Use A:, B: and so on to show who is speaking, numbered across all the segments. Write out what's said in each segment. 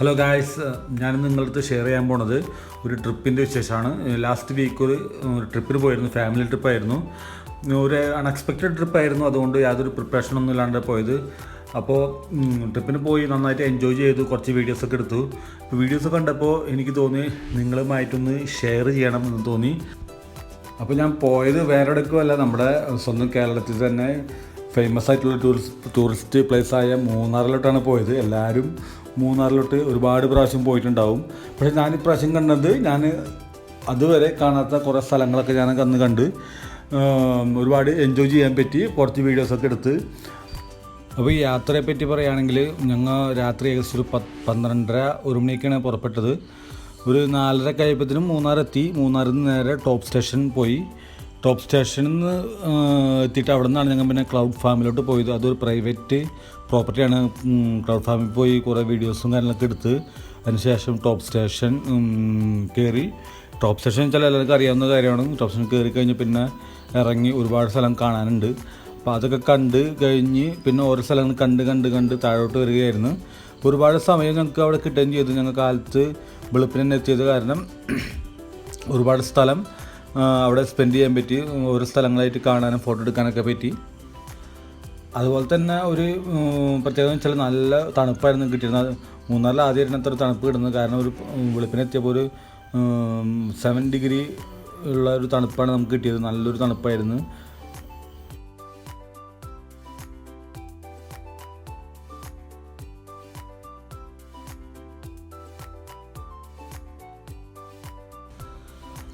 A: Hello guys, ഞാൻ നിങ്ങളടുത്ത് share ചെയ്യാൻ പോണത് ഒരു ട്രിപ്പിൻ്റെ വിശേഷമാണ്. ലാസ്റ്റ് വീക്ക് ഒരു ട്രിപ്പിന് പോയിരുന്നു, ഫാമിലി ട്രിപ്പായിരുന്നു. ഒരു അൺഎക്സ്പെക്റ്റഡ് ട്രിപ്പായിരുന്നു, അതുകൊണ്ട് യാതൊരു പ്രിപ്പറേഷനൊന്നും ഇല്ലാണ്ട് പോയത്. അപ്പോൾ ട്രിപ്പിന് പോയി നന്നായിട്ട് എൻജോയ് ചെയ്തു, കുറച്ച് വീഡിയോസൊക്കെ എടുത്തു. വീഡിയോസ് കണ്ടപ്പോൾ എനിക്ക് തോന്നി നിങ്ങളുമായിട്ടൊന്ന് ഷെയർ ചെയ്യണം എന്ന് തോന്നി. അപ്പോൾ ഞാൻ പോയത് വേറെ എവിടേക്കുമല്ല, നമ്മുടെ സ്വന്തം കേരളത്തിൽ തന്നെ ഫേമസ് ആയിട്ടുള്ള ടൂറിസ്റ്റ് പ്ലേസായ മൂന്നാറിലോട്ടാണ് പോയത്. എല്ലാവരും മൂന്നാറിലോട്ട് ഒരുപാട് പ്രാവശ്യം പോയിട്ടുണ്ടാവും. പക്ഷേ ഞാനിപ്രാവശ്യം കണ്ടത്, ഞാൻ അതുവരെ കാണാത്ത കുറേ സ്ഥലങ്ങളൊക്കെ ഞാൻ അന്ന് കണ്ട് ഒരുപാട് എൻജോയ് ചെയ്യാൻ പറ്റി. കുറച്ച് വീഡിയോസൊക്കെ എടുത്ത്. അപ്പോൾ ഈ യാത്രയെ പറ്റി പറയുകയാണെങ്കിൽ, ഞങ്ങൾ രാത്രി ഏകദേശം ഒരു 12:30 മണിക്കാണ് പുറപ്പെട്ടത്. ഒരു 4:30 കഴിയുമ്പോഴത്തേനും മൂന്നാറെത്തി. മൂന്നാറിൽ നിന്ന് നേരെ ടോപ്പ് സ്റ്റേഷൻ പോയി. ടോപ്പ് സ്റ്റേഷനിൽ നിന്ന് എത്തിയിട്ട് അവിടെ നിന്നാണ് ഞങ്ങൾ പിന്നെ ക്ലൗഡ് ഫാമിലോട്ട് പോയത്. അതൊരു പ്രൈവറ്റ് പ്രോപ്പർട്ടിയാണ്. ക്ലൗഡ് ഫാമിൽ പോയി കുറേ വീഡിയോസും കാര്യങ്ങളൊക്കെ എടുത്ത് അതിനുശേഷം ടോപ്പ് സ്റ്റേഷൻ കയറി. ടോപ്പ് സ്റ്റേഷൻ വെച്ചാൽ എല്ലാവർക്കും അറിയാവുന്ന കാര്യമാണ്. ടോപ്പ് സ്റ്റേഷൻ കയറി കഴിഞ്ഞ് പിന്നെ ഇറങ്ങി ഒരുപാട് സ്ഥലം കാണാനുണ്ട്. അപ്പോൾ അതൊക്കെ കണ്ട് കഴിഞ്ഞ് പിന്നെ ഓരോ സ്ഥലങ്ങൾ കണ്ട് താഴോട്ട് വരികയായിരുന്നു. ഒരുപാട് സമയം ഞങ്ങൾക്ക് അവിടെ കിട്ടുകയും ചെയ്തു. ഞങ്ങൾ കാലത്ത് വെളുപ്പിന് തന്നെ എത്തിയത് കാരണം ഒരുപാട് സ്ഥലം അവിടെ സ്പെൻഡ് ചെയ്യാൻ പറ്റി. ഓരോ സ്ഥലങ്ങളായിട്ട് കാണാനും ഫോട്ടോ എടുക്കാനൊക്കെ പറ്റി. അതുപോലെ തന്നെ ഒരു പ്രത്യേകത വെച്ചാൽ നല്ല തണുപ്പായിരുന്നു കിട്ടിയിരുന്നത്. മൂന്നാറിൽ ആദ്യമായിരുന്നു അത്ര തണുപ്പ് കിട്ടുന്നത്. കാരണം ഒരു വെളുപ്പിനെത്തിയപ്പോൾ ഒരു 7 ഡിഗ്രി ഉള്ള ഒരു തണുപ്പാണ് നമുക്ക് കിട്ടിയത്. നല്ലൊരു തണുപ്പായിരുന്നു.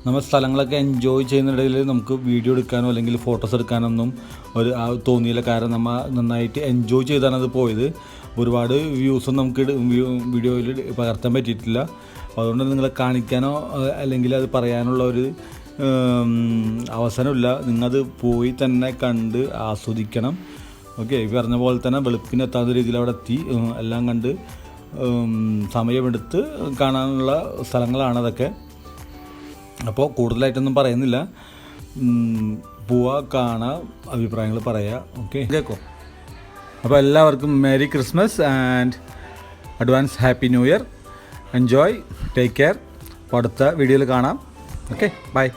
A: നമ്മൾ സ്ഥലങ്ങളൊക്കെ എൻജോയ് ചെയ്യുന്നിടയിൽ നമുക്ക് വീഡിയോ എടുക്കാനോ അല്ലെങ്കിൽ ഫോട്ടോസ് എടുക്കാനൊന്നും തോന്നിയില്ല. കാരണം നമ്മൾ നന്നായിട്ട് എൻജോയ് ചെയ്താണ് അത് പോയത്. ഒരുപാട് വ്യൂസൊന്നും നമുക്ക് വീഡിയോയിൽ പകർത്താൻ പറ്റിയിട്ടില്ല. അതുകൊണ്ട് നിങ്ങളെ കാണിക്കാനോ അല്ലെങ്കിൽ അത് പറയാനുള്ള ഒരു അവസരമില്ല. നിങ്ങളത് പോയി തന്നെ കണ്ട് ആസ്വദിക്കണം. ഓക്കെ, ഈ പറഞ്ഞ പോലെ തന്നെ വെളുപ്പിനെത്താത്ത രീതിയിൽ അവിടെ എത്തി എല്ലാം കണ്ട് സമയമെടുത്ത് കാണാനുള്ള സ്ഥലങ്ങളാണ് അതൊക്കെ. അപ്പോൾ കൂടുതലായിട്ടൊന്നും പറയുന്നില്ല. പോവുക, കാണുക, അഭിപ്രായങ്ങൾ പറയുക. ഓക്കെ, കേൾക്കോ. അപ്പോൾ എല്ലാവർക്കും merry Christmas and advance happy new year. Enjoy, take care. അപ്പോൾ അടുത്ത വീഡിയോയിൽ കാണാം. Okay, by.